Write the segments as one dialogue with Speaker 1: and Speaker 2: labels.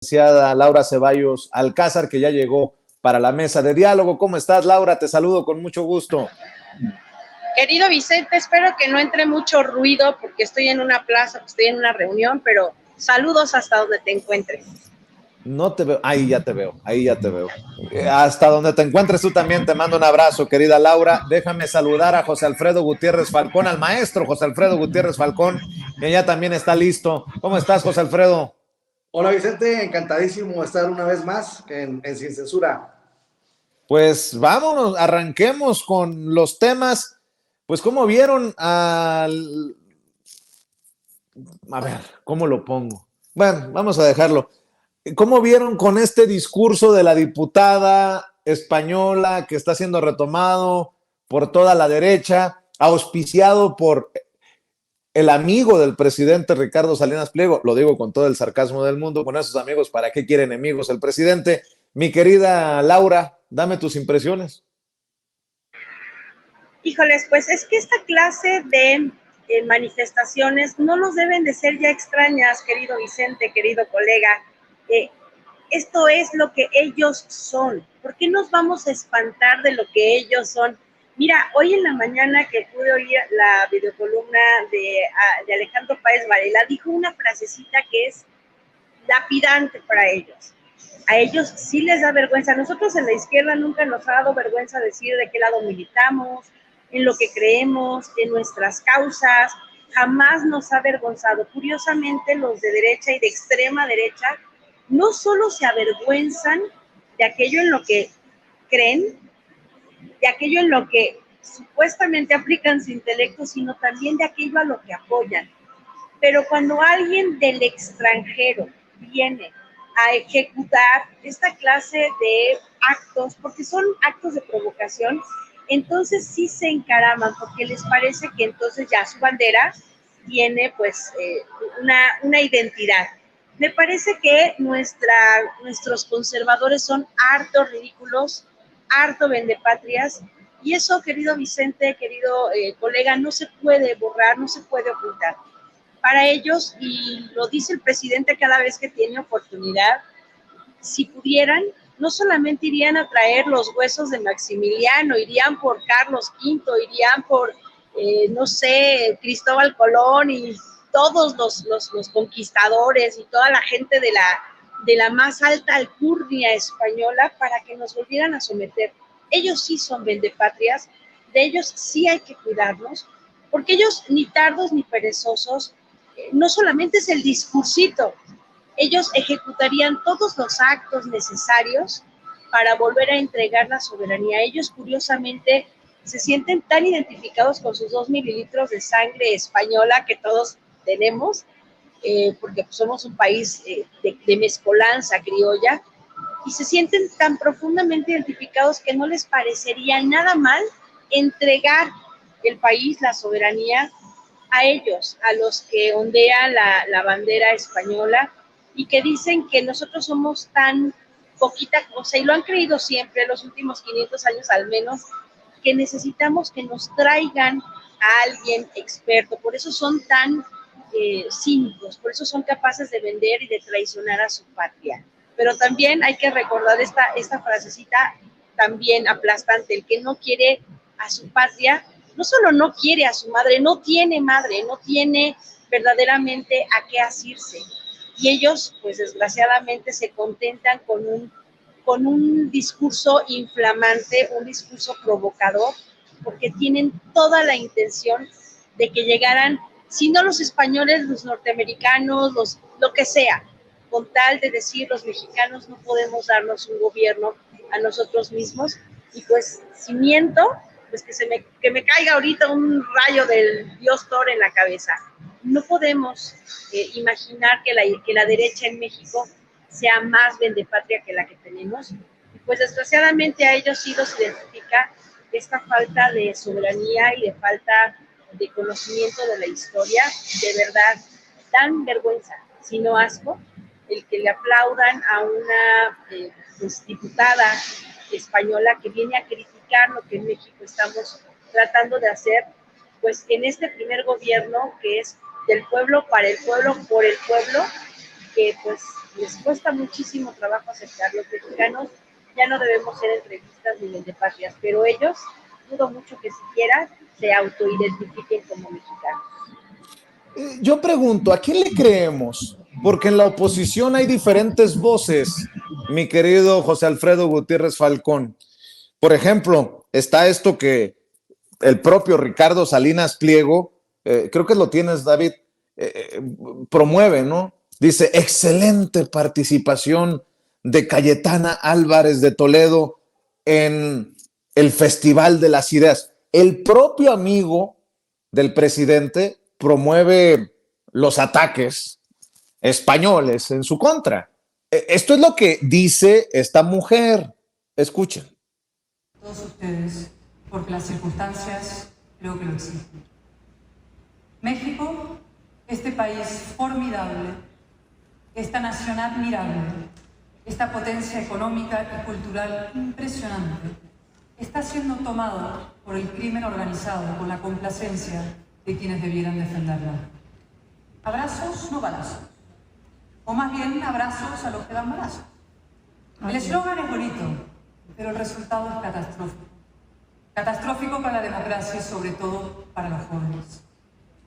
Speaker 1: licenciada Laura Ceballos Alcázar, que ya llegó para la mesa de diálogo. ¿Cómo estás, Laura? Te saludo con mucho gusto.
Speaker 2: Querido Vicente, espero que no entre mucho ruido porque estoy en una plaza, estoy en una reunión, pero saludos hasta donde te encuentres.
Speaker 1: No te veo, ahí ya te veo, ahí ya te veo. Hasta donde te encuentres tú también te mando un abrazo, querida Laura. Déjame saludar a José Alfredo Gutiérrez Falcón, al maestro José Alfredo Gutiérrez Falcón, que ya también está listo. ¿Cómo estás, José Alfredo?
Speaker 3: Hola Vicente, encantadísimo de estar una vez más Sin Censura.
Speaker 1: Pues vámonos, arranquemos con los temas. Pues, ¿cómo vieron al... A ver, ¿cómo lo pongo? Bueno, vamos a dejarlo. ¿Cómo vieron con este discurso de la diputada española que está siendo retomado por toda la derecha, auspiciado por el amigo del presidente Ricardo Salinas Pliego? Lo digo con todo el sarcasmo del mundo, con esos amigos, ¿para qué quiere enemigos el presidente? Mi querida Laura, dame tus impresiones.
Speaker 2: Híjoles, pues es que esta clase de manifestaciones no nos deben de ser ya extrañas, querido Vicente, querido colega. Eh, Esto es lo que ellos son. ¿Por qué nos vamos a espantar de lo que ellos son? Mira, hoy en la mañana que pude oír la videocolumna de Alejandro Páez Varela, dijo una frasecita que es lapidante para ellos. A ellos sí les da vergüenza. A nosotros en la izquierda nunca nos ha dado vergüenza decir de qué lado militamos, en lo que creemos, en nuestras causas. Jamás nos ha avergonzado. Curiosamente, los de derecha y de extrema derecha no solo se avergüenzan de aquello en lo que creen, de aquello en lo que supuestamente aplican su intelecto, sino también de aquello a lo que apoyan. Pero cuando alguien del extranjero viene a ejecutar esta clase de actos, porque son actos de provocación, entonces sí se encaraman, porque les parece que entonces ya su bandera tiene pues una identidad. Me parece que nuestros conservadores son harto ridículos, harto vendepatrias, y eso, querido Vicente, querido colega, no se puede borrar, no se puede ocultar. Para ellos, y lo dice el presidente cada vez que tiene oportunidad, si pudieran, no solamente irían a traer los huesos de Maximiliano, irían por Carlos V, irían por, no sé, Cristóbal Colón y todos los conquistadores y toda la gente de la más alta alcurnia española para que nos volvieran a someter. Ellos sí son vendepatrias, de ellos sí hay que cuidarnos, porque ellos ni tardos ni perezosos, no solamente es el discursito, ellos ejecutarían todos los actos necesarios para volver a entregar la soberanía. Ellos, curiosamente, se sienten tan identificados con sus 2 mililitros de sangre española que todos tenemos, porque pues, somos un país de mezcolanza criolla, y se sienten tan profundamente identificados que no les parecería nada mal entregar el país, la soberanía, a ellos, a los que ondean la bandera española y que dicen que nosotros somos tan poquita cosa, y lo han creído siempre, los últimos 500 años al menos, que necesitamos que nos traigan a alguien experto. Por eso son tan cínicos, por eso son capaces de vender y de traicionar a su patria. Pero también hay que recordar esta frasecita también aplastante: el que no quiere a su patria, no solo no quiere a su madre, no tiene verdaderamente a qué asirse. Y ellos, pues desgraciadamente, se contentan con un discurso inflamante, un discurso provocador, porque tienen toda la intención de que llegaran, si no los españoles, los norteamericanos, lo que sea, con tal de decir los mexicanos no podemos darnos un gobierno a nosotros mismos. Y pues si miento, pues que me caiga ahorita un rayo del dios Thor en la cabeza. No podemos imaginar que la derecha en México sea más vendepatria que la que tenemos. Y pues desgraciadamente a ellos sí los identifica esta falta de soberanía y de falta de conocimiento de la historia. De verdad, dan vergüenza, sino asco, el que le aplaudan a una pues, diputada española que viene a criticar lo que en México estamos tratando de hacer, pues en este primer gobierno que es del pueblo, para el pueblo, por el pueblo, que pues les cuesta muchísimo trabajo aceptar. Los mexicanos ya no debemos ser entrevistas ni vendepatrias, pero ellos dudo mucho que siquiera se autoidentifiquen como mexicanos.
Speaker 1: Yo pregunto, ¿a quién le creemos? Porque en la oposición hay diferentes voces, mi querido José Alfredo Gutiérrez Falcón. Por ejemplo, está esto que el propio Ricardo Salinas Pliego, creo que lo tienes, David, promueve, ¿no? Dice, excelente participación de Cayetana Álvarez de Toledo en el Festival de las Ideas. El propio amigo del presidente promueve los ataques españoles en su contra. Esto es lo que dice esta mujer. Escuchen.
Speaker 4: Todos ustedes, porque las circunstancias creo que lo exigen. México, este país formidable, esta nación admirable, esta potencia económica y cultural impresionante, está siendo tomado por el crimen organizado con la complacencia de quienes debieran defenderla. Abrazos, no balazos. O más bien, abrazos a los que dan balazos. El eslogan es bonito, pero el resultado es catastrófico. Catastrófico para la democracia y sobre todo para los jóvenes.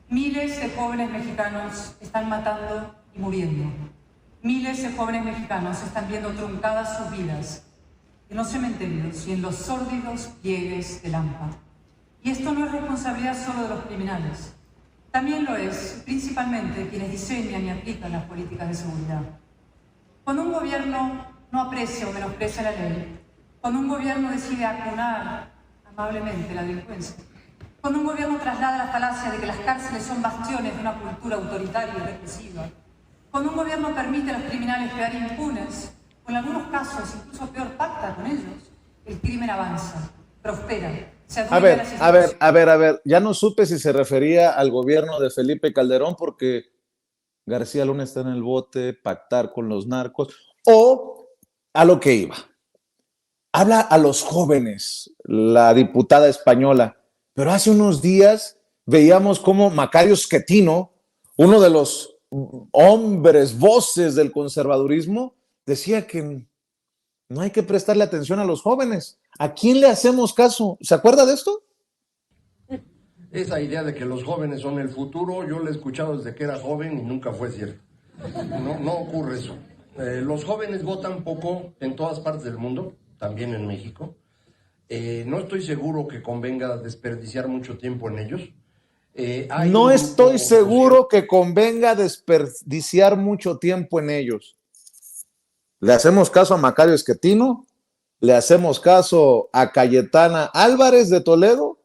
Speaker 4: Miles de jóvenes mexicanos están matando y muriendo. Miles de jóvenes mexicanos están viendo truncadas sus vidas en los cementerios y en los sórdidos pliegues del AMPA. Y esto no es responsabilidad solo de los criminales. También lo es, principalmente, quienes diseñan y aplican las políticas de seguridad. Cuando un gobierno no aprecia o menosprecia la ley, cuando un gobierno decide acunar amablemente la delincuencia, cuando un gobierno traslada la falacia de que las cárceles son bastiones de una cultura autoritaria y represiva, cuando un gobierno permite a los criminales quedar impunes, o en algunos casos incluso peor pacta con ellos, el crimen avanza, prospera, se adueña las instituciones.
Speaker 1: A ver, ya no supe si se refería al gobierno de Felipe Calderón porque García Luna está en el bote, pactar con los narcos, o a lo que iba. Habla a los jóvenes, la diputada española, pero hace unos días veíamos cómo Macario Schettino, uno de los hombres, voces del conservadurismo, decía que no hay que prestarle atención a los jóvenes. ¿A quién le hacemos caso? ¿Se acuerda de esto?
Speaker 5: Esa idea de que los jóvenes son el futuro, yo la he escuchado desde que era joven y nunca fue cierto. No ocurre eso. Los jóvenes votan poco en todas partes del mundo, también en México. No estoy seguro que convenga desperdiciar mucho tiempo en ellos.
Speaker 1: No estoy seguro que convenga desperdiciar mucho tiempo en ellos. ¿Le hacemos caso a Macario Schettino? ¿Le hacemos caso a Cayetana Álvarez de Toledo?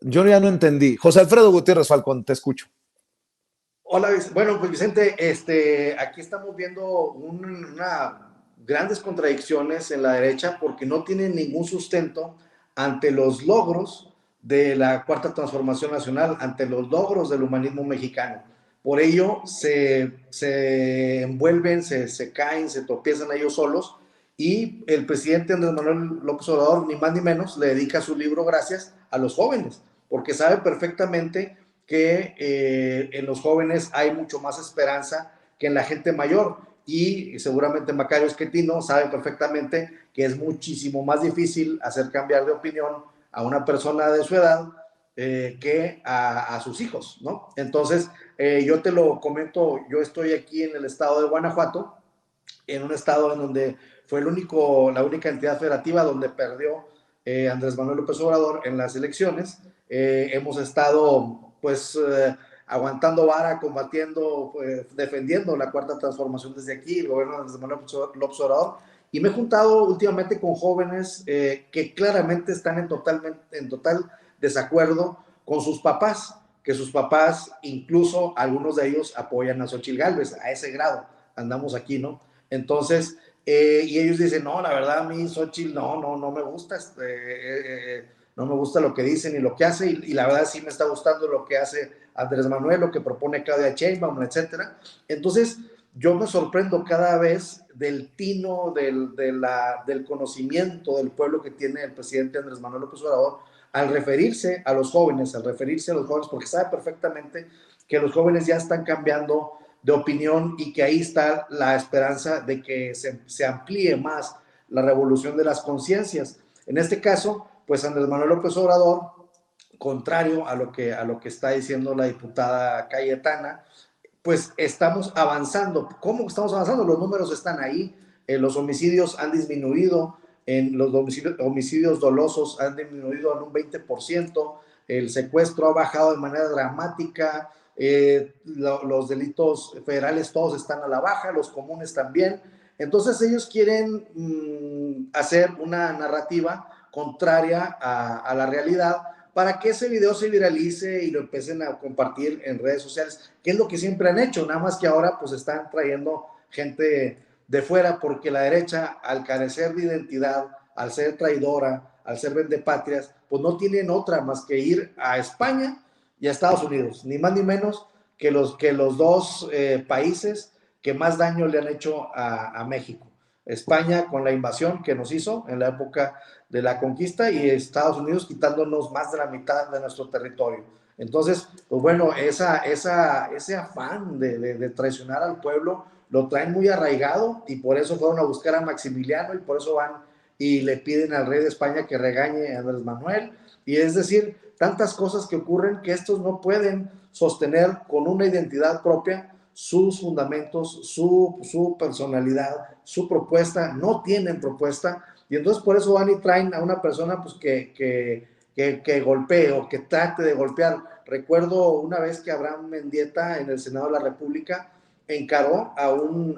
Speaker 1: Yo ya no entendí. José Alfredo Gutiérrez Falcón, te escucho.
Speaker 3: Hola, bueno, pues Vicente, aquí estamos viendo grandes contradicciones en la derecha porque no tienen ningún sustento ante los logros de la Cuarta Transformación Nacional, ante los logros del humanismo mexicano. Por ello se envuelven, se caen, se tropiezan ellos solos, y el presidente Andrés Manuel López Obrador, ni más ni menos, le dedica su libro Gracias a los jóvenes, porque sabe perfectamente que en los jóvenes hay mucho más esperanza que en la gente mayor, y seguramente Macario Schettino sabe perfectamente que es muchísimo más difícil hacer cambiar de opinión a una persona de su edad que a sus hijos, ¿no? Entonces, yo te lo comento, yo estoy aquí en el estado de Guanajuato, en un estado en donde fue la única entidad federativa donde perdió Andrés Manuel López Obrador en las elecciones. Hemos estado, pues, aguantando vara, combatiendo, defendiendo la Cuarta Transformación desde aquí, el gobierno de Andrés Manuel López Obrador, y me he juntado últimamente con jóvenes que claramente están en total desacuerdo con sus papás, que sus papás, incluso algunos de ellos, apoyan a Xochitl Gálvez, a ese grado andamos aquí, ¿no? Entonces, y ellos dicen, no, la verdad a mí Xochitl no me gusta, no me gusta lo que dicen y lo que hace, y la verdad sí me está gustando lo que hace Andrés Manuel, lo que propone Claudia Sheinbaum, etcétera. Entonces, yo me sorprendo cada vez del tino, del conocimiento del pueblo que tiene el presidente Andrés Manuel López Obrador al referirse a los jóvenes, porque sabe perfectamente que los jóvenes ya están cambiando de opinión y que ahí está la esperanza de que se amplíe más la revolución de las conciencias. En este caso, pues Andrés Manuel López Obrador, contrario a lo que está diciendo la diputada Cayetana, pues estamos avanzando. ¿Cómo estamos avanzando? Los números están ahí, los homicidios han disminuido, en los homicidios dolosos han disminuido en un 20%, el secuestro ha bajado de manera dramática, los delitos federales todos están a la baja, los comunes también. Entonces ellos quieren hacer una narrativa contraria a la realidad para que ese video se viralice y lo empiecen a compartir en redes sociales, que es lo que siempre han hecho, nada más que ahora pues están trayendo gente de fuera, porque la derecha, al carecer de identidad, al ser traidora, al ser vendepatrias, pues no tienen otra más que ir a España y a Estados Unidos, ni más ni menos que los dos países que más daño le han hecho a México. España con la invasión que nos hizo en la época de la conquista y Estados Unidos quitándonos más de la mitad de nuestro territorio. Entonces, pues bueno, ese afán de traicionar al pueblo lo traen muy arraigado y por eso fueron a buscar a Maximiliano y por eso van y le piden al rey de España que regañe a Andrés Manuel. Y es decir, tantas cosas que ocurren que estos no pueden sostener con una identidad propia sus fundamentos, su personalidad, su propuesta, no tienen propuesta, y entonces por eso van y traen a una persona pues, que golpee o que trate de golpear. Recuerdo una vez que Abraham Mendieta en el Senado de la República encaró a un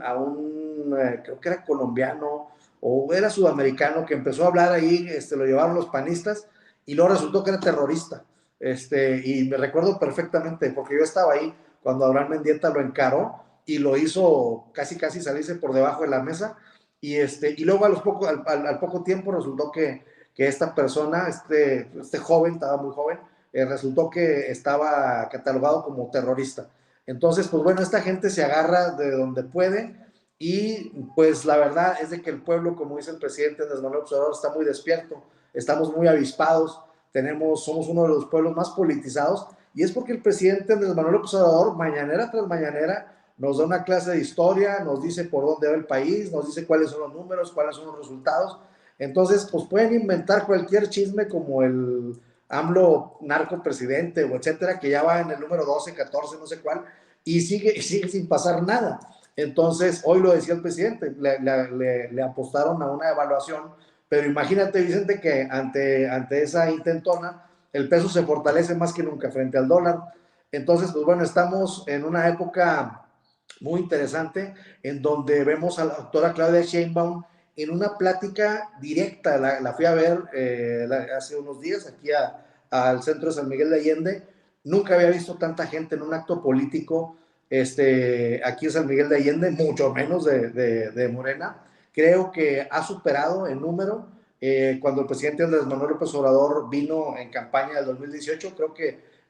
Speaker 3: creo que era colombiano o era sudamericano, que empezó a hablar ahí, lo llevaron los panistas, y luego resultó que era terrorista, y me recuerdo perfectamente, porque yo estaba ahí cuando Abraham Mendieta lo encaró y lo hizo casi salirse por debajo de la mesa, y luego al poco tiempo resultó que esta persona, este joven, estaba muy joven, resultó que estaba catalogado como terrorista. Entonces, pues bueno, esta gente se agarra de donde puede, y pues la verdad es de que el pueblo, como dice el presidente Andrés Manuel López Obrador, está muy despierto, estamos muy avispados, somos uno de los pueblos más politizados, y es porque el presidente Andrés Manuel López Obrador, mañanera tras mañanera, nos da una clase de historia, nos dice por dónde va el país, nos dice cuáles son los números, cuáles son los resultados. Entonces, pues pueden inventar cualquier chisme como el AMLO narco presidente o etcétera, que ya va en el número 12, 14, no sé cuál, y sigue sin pasar nada. Entonces, hoy lo decía el presidente, le apostaron a una evaluación, pero imagínate, Vicente, que ante esa intentona, el peso se fortalece más que nunca frente al dólar. Entonces, pues bueno, estamos en una época muy interesante en donde vemos a la doctora Claudia Sheinbaum en una plática directa, la fui a ver hace unos días aquí al centro de San Miguel de Allende. Nunca había visto tanta gente en un acto político aquí en San Miguel de Allende, mucho menos de Morena. Creo que ha superado en número cuando el presidente Andrés Manuel López Obrador vino en campaña del 2018,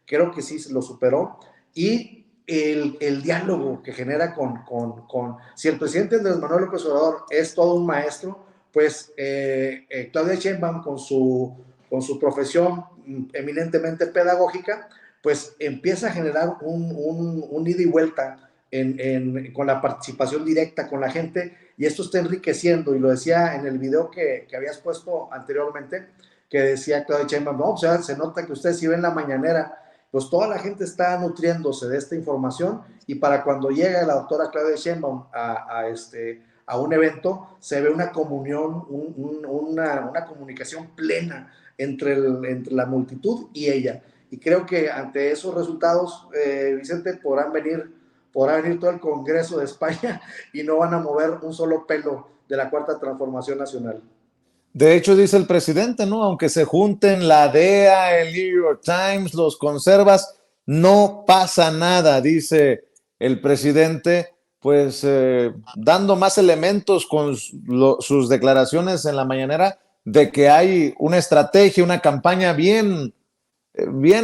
Speaker 3: creo que sí lo superó, y el diálogo que genera si el presidente Andrés Manuel López Obrador es todo un maestro, pues Claudia Sheinbaum con su profesión eminentemente pedagógica, pues empieza a generar un ida y vuelta con la participación directa con la gente, y esto está enriqueciendo, y lo decía en el video que habías puesto anteriormente, que decía Claudia Sheinbaum, no, o sea, se nota que ustedes si ven la mañanera, pues toda la gente está nutriéndose de esta información, y para cuando llega la doctora Claudia Sheinbaum a un evento, se ve una comunión, una comunicación plena entre la multitud y ella. Y creo que ante esos resultados, Vicente, podrá venir todo el Congreso de España y no van a mover un solo pelo de la Cuarta Transformación Nacional.
Speaker 1: De hecho, dice el presidente, ¿no? Aunque se junten la DEA, el New York Times, los conservas, no pasa nada, dice el presidente, pues dando más elementos con sus declaraciones en la mañanera de que hay una estrategia, una campaña bien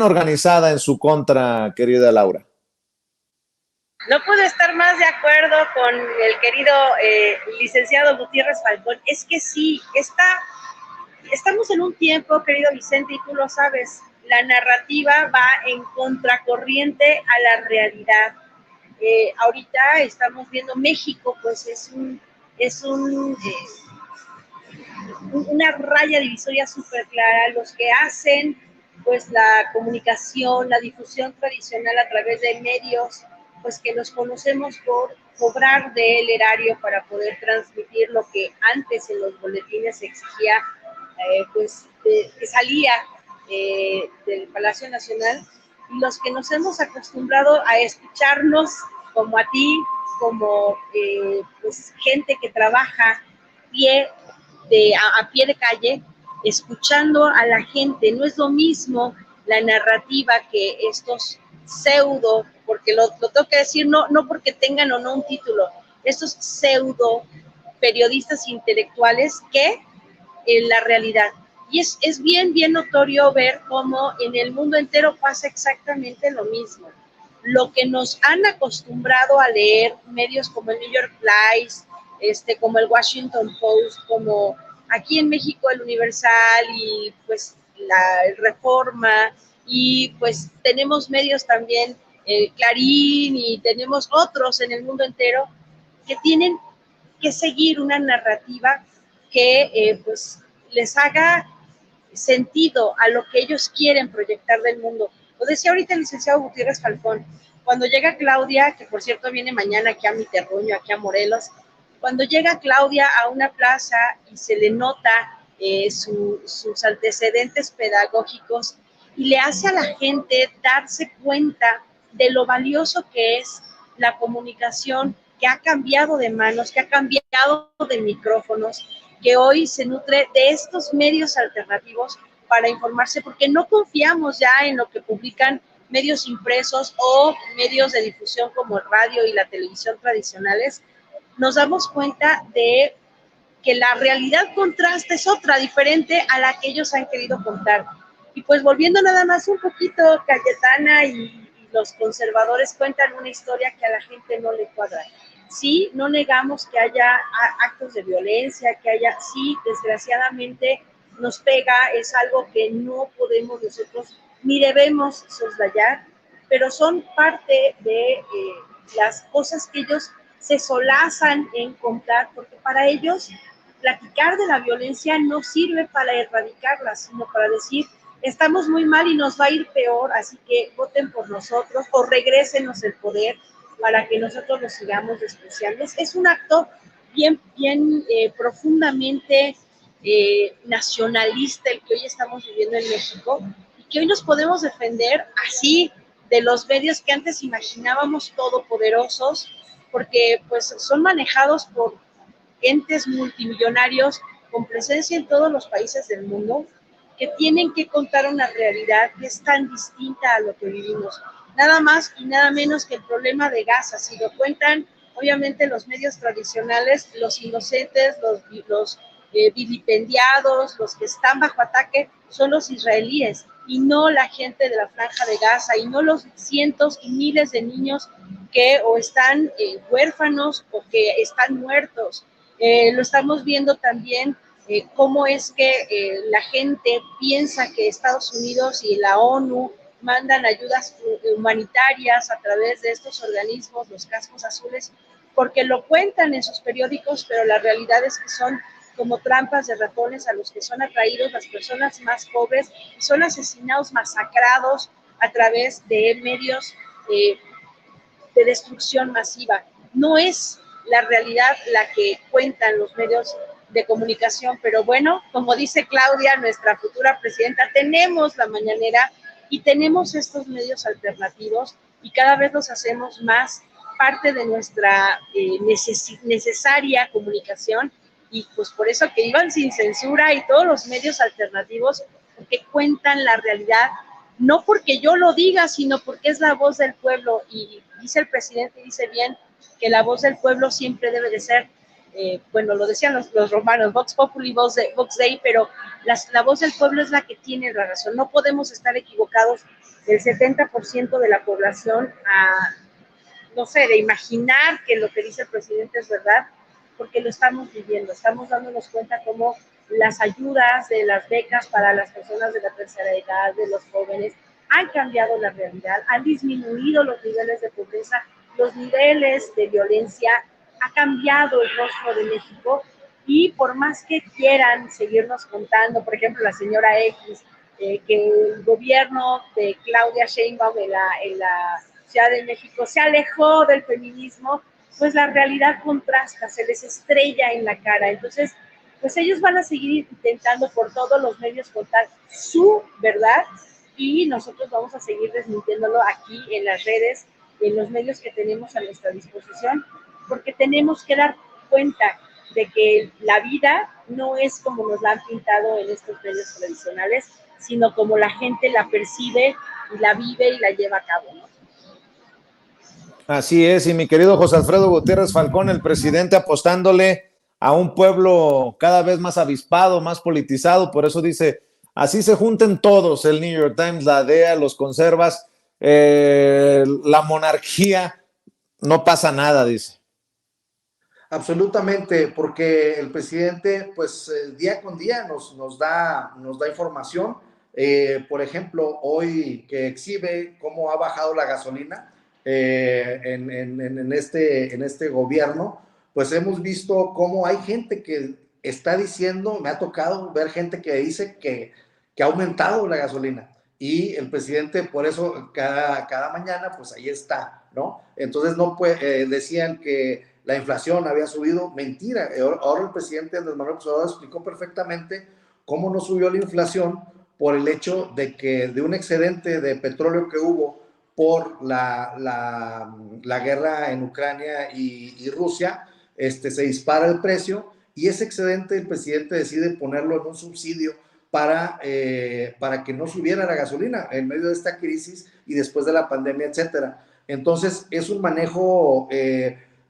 Speaker 1: organizada en su contra, querida Laura.
Speaker 2: No puedo estar más de acuerdo con el querido licenciado Gutiérrez Falcón. Es que sí, estamos en un tiempo, querido Vicente, y tú lo sabes, la narrativa va en contracorriente a la realidad. Ahorita estamos viendo México, pues una raya divisoria súper clara, los que hacen pues la comunicación, la difusión tradicional a través de medios, pues que nos conocemos por cobrar del erario para poder transmitir lo que antes en los boletines se exigía, que salía del Palacio Nacional, y los que nos hemos acostumbrado a escucharnos como a ti, como pues gente que trabaja pie a pie de calle, escuchando a la gente. No es lo mismo la narrativa que estos pseudo, porque lo tengo que decir, no porque tengan o no un título, estos pseudo periodistas intelectuales que en la realidad. Y es bien notorio ver cómo en el mundo entero pasa exactamente lo mismo. Lo que nos han acostumbrado a leer medios como el New York Times, como el Washington Post, como aquí en México el Universal y pues la Reforma, y pues tenemos medios también, Clarín, y tenemos otros en el mundo entero que tienen que seguir una narrativa que pues les haga sentido a lo que ellos quieren proyectar del mundo. Lo decía ahorita el licenciado Gutiérrez Falcón, cuando llega Claudia, que por cierto viene mañana aquí a mi terruño, aquí a Morelos, cuando llega Claudia a una plaza y se le nota sus antecedentes pedagógicos y le hace a la gente darse cuenta de lo valioso que es la comunicación, que ha cambiado de manos, que ha cambiado de micrófonos, que hoy se nutre de estos medios alternativos para informarse, porque no confiamos ya en lo que publican medios impresos o medios de difusión como el radio y la televisión tradicionales. Nos damos cuenta de que la realidad contrasta, es otra, diferente a la que ellos han querido contar. Y pues volviendo nada más un poquito, Cayetana y los conservadores cuentan una historia que a la gente no le cuadra. Sí, no negamos que haya actos de violencia, que haya, sí, desgraciadamente nos pega, es algo que no podemos nosotros ni debemos soslayar, pero son parte de las cosas que ellos se solazan en contar, porque para ellos platicar de la violencia no sirve para erradicarla, sino para decir, estamos muy mal y nos va a ir peor, así que voten por nosotros o regrésenos el poder para que nosotros lo sigamos despreciando. Es un acto bien profundamente nacionalista el que hoy estamos viviendo en México, y que hoy nos podemos defender así de los medios que antes imaginábamos todopoderosos, porque pues son manejados por entes multimillonarios con presencia en todos los países del mundo, que tienen que contar una realidad que es tan distinta a lo que vivimos. Nada más y nada menos que el problema de Gaza. Si lo cuentan, obviamente, los medios tradicionales, los inocentes, los vilipendiados, los que están bajo ataque, son los israelíes y no la gente de la Franja de Gaza, y no los cientos y miles de niños que o están huérfanos o que están muertos. Lo estamos viendo también cómo es que la gente piensa que Estados Unidos y la ONU mandan ayudas humanitarias a través de estos organismos, los cascos azules, porque lo cuentan en sus periódicos, pero la realidad es que son como trampas de ratones a los que son atraídos las personas más pobres y son asesinados, masacrados a través de medios de destrucción masiva. No es la realidad la que cuentan los medios de comunicación, pero bueno, como dice Claudia, nuestra futura presidenta, tenemos la mañanera y tenemos estos medios alternativos y cada vez los hacemos más parte de nuestra necesaria comunicación, y pues por eso que iban sin censura y todos los medios alternativos, porque cuentan la realidad, no porque yo lo diga, sino porque es la voz del pueblo. Y dice el presidente, dice bien, que la voz del pueblo siempre debe de ser, bueno, lo decían los romanos, Vox Populi, Vox Dei, pero la voz del pueblo es la que tiene la razón. No podemos estar equivocados el 70% de la población no sé, de imaginar que lo que dice el presidente es verdad, porque lo estamos viviendo, estamos dándonos cuenta cómo las ayudas de las becas para las personas de la tercera edad, de los jóvenes, han cambiado la realidad, han disminuido los niveles de pobreza los niveles de violencia ha cambiado el rostro de México y por más que quieran seguirnos contando, por ejemplo, la señora X, que el gobierno de Claudia Sheinbaum en la Ciudad de México se alejó del feminismo, pues la realidad contrasta, se les estrella en la cara. Entonces, pues ellos van a seguir intentando por todos los medios contar su verdad y nosotros vamos a seguir desmintiéndolo aquí en las redes, en los medios que tenemos a nuestra disposición, porque tenemos que dar cuenta de que la vida no es como nos la han pintado en estos medios tradicionales, sino como la gente la percibe y la vive y la lleva a cabo, ¿no?
Speaker 1: Así es, y mi querido José Alfredo Gutiérrez Falcón, el presidente apostándole a un pueblo cada vez más avispado, más politizado, por eso dice, así se junten todos, el New York Times, la DEA, los conservas, la monarquía, no pasa nada, dice.
Speaker 3: Absolutamente, porque el presidente, pues día con día nos da información. Por ejemplo, hoy que exhibe cómo ha bajado la gasolina en este gobierno, pues hemos visto cómo hay gente que está diciendo, me ha tocado ver gente que dice que ha aumentado la gasolina. Y el presidente, por eso, cada mañana, pues ahí está, ¿no? Entonces, no puede, decían que la inflación había subido, mentira. Ahora el presidente Andrés Manuel López Obrador explicó perfectamente cómo no subió la inflación por el hecho de que de un excedente de petróleo que hubo por la guerra en Ucrania y Rusia, se dispara el precio y ese excedente el presidente decide ponerlo en un subsidio para que no subiera la gasolina en medio de esta crisis y después de la pandemia, etcétera. Entonces es un manejo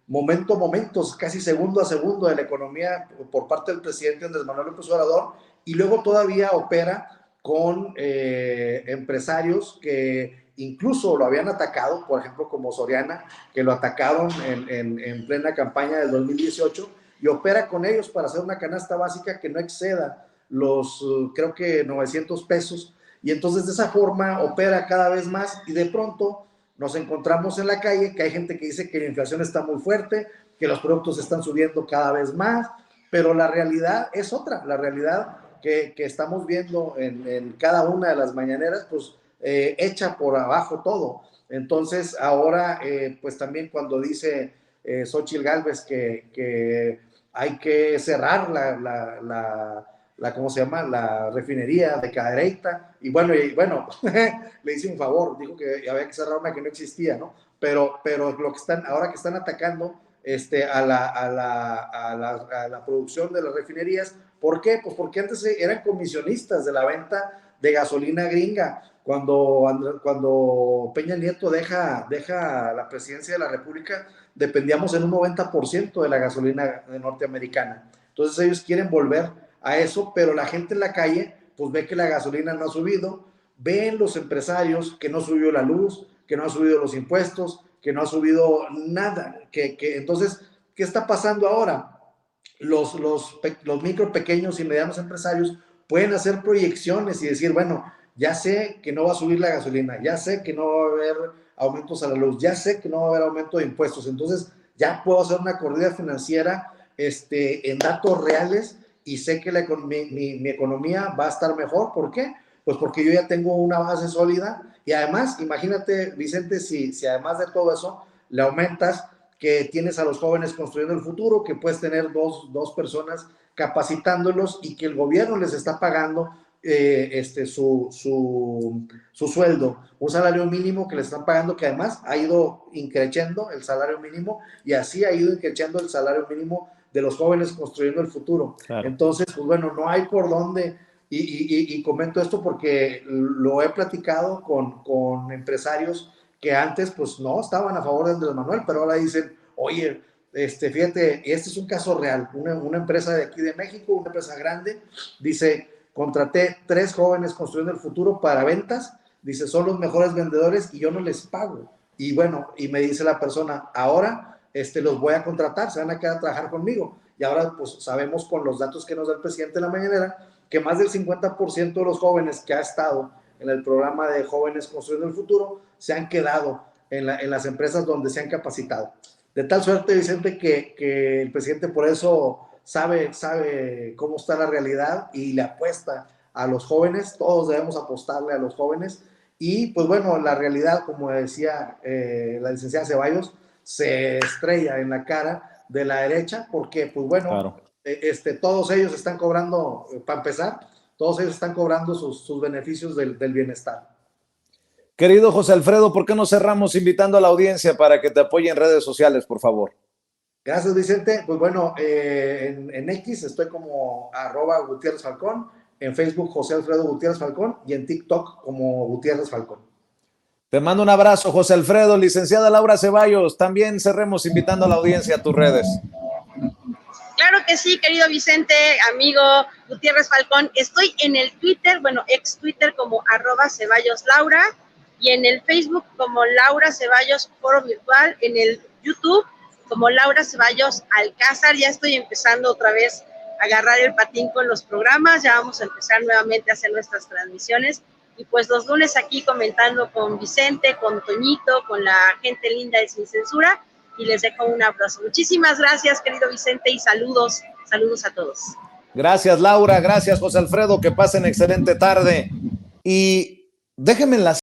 Speaker 3: momento a momento, casi segundo a segundo de la economía por parte del presidente Andrés Manuel López Obrador, y luego todavía opera con empresarios que incluso lo habían atacado, por ejemplo como Soriana, que lo atacaron en plena campaña del 2018, y opera con ellos para hacer una canasta básica que no exceda los, creo que 900 pesos, y entonces de esa forma opera cada vez más, y de pronto nos encontramos en la calle que hay gente que dice que la inflación está muy fuerte, que los productos están subiendo cada vez más, pero la realidad es otra, la realidad que estamos viendo en cada una de las mañaneras, pues echa por abajo todo. Entonces ahora, pues también cuando dice Xóchitl Gálvez que hay que cerrar ¿cómo se llama? La refinería de Cadereyta, y bueno, le hice un favor, dijo que había que cerrar una que no existía, ¿no? Pero lo que ahora que están atacando a la producción de las refinerías, ¿por qué? Pues porque antes eran comisionistas de la venta de gasolina gringa. Cuando Peña Nieto deja la presidencia de la República, dependíamos en un 90% de la gasolina norteamericana. Entonces ellos quieren volver a eso, pero la gente en la calle pues ve que la gasolina no ha subido, ven los empresarios que no subió la luz, que no ha subido los impuestos, que no ha subido nada, entonces, ¿qué está pasando ahora? Los micro, pequeños y medianos empresarios pueden hacer proyecciones y decir, bueno, ya sé que no va a subir la gasolina, ya sé que no va a haber aumentos a la luz, ya sé que no va a haber aumento de impuestos, entonces ya puedo hacer una corrida financiera en datos reales y sé que mi economía va a estar mejor. ¿Por qué? Pues porque yo ya tengo una base sólida y además, imagínate, Vicente, si además de todo eso le aumentas que tienes a los jóvenes construyendo el futuro, que puedes tener dos personas capacitándolos y que el gobierno les está pagando su sueldo, un salario mínimo que les están pagando, que además ha ido increciendo el salario mínimo y así ha ido increciendo el salario mínimo de los jóvenes construyendo el futuro. Claro. Entonces, pues bueno, no hay por dónde, y comento esto porque lo he platicado con empresarios que antes pues no estaban a favor de Andrés Manuel, pero ahora dicen, oye, fíjate, este es un caso real, una empresa de aquí de México, una empresa grande, dice, contraté 3 jóvenes construyendo el futuro para ventas, dice, son los mejores vendedores y yo no les pago. Y bueno, y me dice la persona, ahora los voy a contratar, se van a quedar a trabajar conmigo. Y ahora pues sabemos con los datos que nos da el presidente de la mañanera, que más del 50% de los jóvenes que ha estado en el programa de Jóvenes Construyendo el Futuro se han quedado en las empresas donde se han capacitado. De tal suerte, Vicente, que el presidente por eso sabe cómo está la realidad y le apuesta a los jóvenes. Todos debemos apostarle a los jóvenes. Y pues bueno, la realidad, como decía la licenciada Ceballos, se estrella en la cara de la derecha porque pues bueno,
Speaker 1: claro,
Speaker 3: todos ellos están cobrando, para empezar, todos ellos están cobrando sus beneficios del bienestar.
Speaker 1: Querido José Alfredo, ¿por qué no cerramos invitando a la audiencia para que te apoye en redes sociales, por favor?
Speaker 3: Gracias, Vicente. Pues bueno, en X estoy como @Gutiérrez Falcón, en Facebook José Alfredo Gutiérrez Falcón y en TikTok como Gutiérrez Falcón.
Speaker 1: Te mando un abrazo, José Alfredo. Licenciada Laura Ceballos, también cerremos invitando a la audiencia a tus redes.
Speaker 2: Claro que sí, querido Vicente, amigo Gutiérrez Falcón. Estoy en el Twitter, bueno, ex Twitter como @CeballosLaura y en el Facebook como Laura Ceballos Foro Virtual, en el YouTube como Laura Ceballos Alcázar. Ya estoy empezando otra vez a agarrar el patín con los programas, ya vamos a empezar nuevamente a hacer nuestras transmisiones. Y pues los lunes aquí comentando con Vicente, con Toñito, con la gente linda de Sin Censura. Y les dejo un abrazo. Muchísimas gracias, querido Vicente, y saludos a todos.
Speaker 1: Gracias, Laura. Gracias, José Alfredo. Que pasen excelente tarde. Y déjenme en la